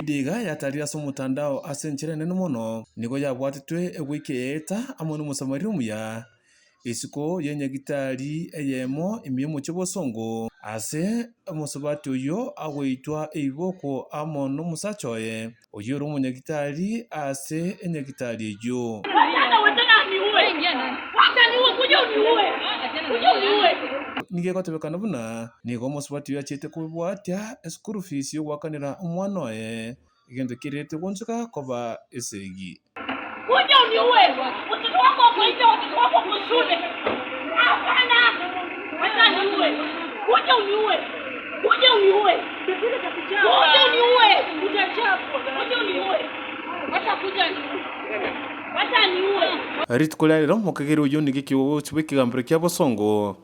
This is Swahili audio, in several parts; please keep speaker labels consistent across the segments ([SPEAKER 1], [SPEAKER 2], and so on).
[SPEAKER 1] Diga yatarira so mutandao asenchire nene muno nigo yabwatitwe egwikeeta amwe n'umusamari umuya isiko yenyagitari eyemo imyemo cy'obosongo ase omusabati uyo agwitwa eiboko amo n'umusachoye uyo uri umunyagitari ase enyagitari ejo nige gotebekana buna nigo omusabati uyo achete kubwatya school fees yo gwakanira omwana oye igento kirete gonsoka koba esegi kuja uniue mtoto wako kuita watoto wako kusule hapana acha niue kuja uniue utachapwa kuja uniue acha niue ritkolero mukagero uyo nigikyo kibikigambiro kya bosongo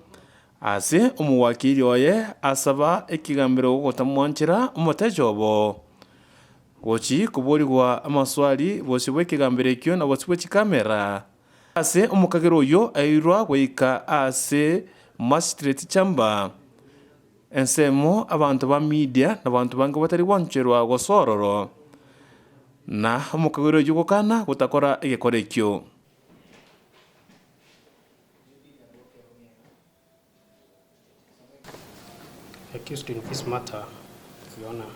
[SPEAKER 1] ase omuwakiri oye asaba ekigambiro gotamwanchira omotejobo gochi kuborigwa amaswali bose bwekigambiro ekyo na bose bwekikamera ase omukagero uyo airwa gweika ase magistrate chamber ensemo abantu ba media n'abantu bange batari wancherwa gosororo na omukagero uyo gokana gutakora egekora ekyo.
[SPEAKER 2] Accused in this matter, Your Honor,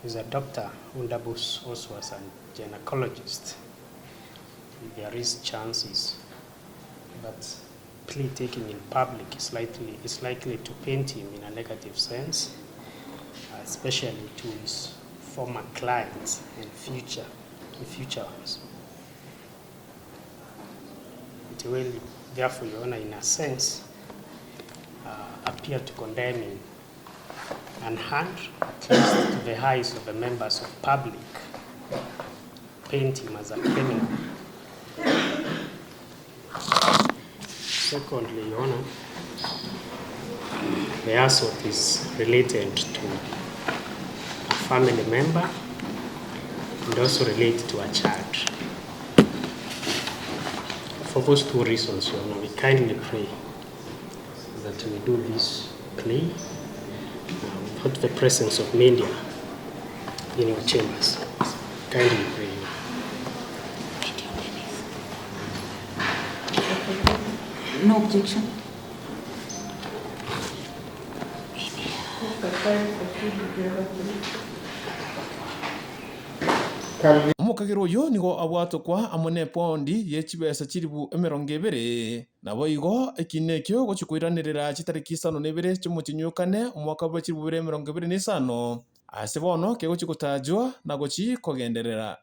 [SPEAKER 2] is a doctor who doubles also as a gynecologist. There is chances that plea taken in public is likely to paint him in a negative sense, especially to his former clients and future ones. It will therefore, Your Honor, in a sense, appear to condemn him and hand, at least to the eyes of the members of public, paint him as a criminal. Secondly, Your Honor, the assault is related to a family member and also related to a child. For those two reasons, Your Honor, we kindly pray that we do this plea without the presence of media in your chambers. Kindly pray.
[SPEAKER 3] No objection.
[SPEAKER 1] Omukagero uyo nigo abwatokwa amone pondi yechibesa chiribu 20 nabo igo ekinekyo gochikwiranirira chitariki 52 cy'umukinyukane umwaka wa 2025 ase bono kego chikotajwa na gochi kogenderera.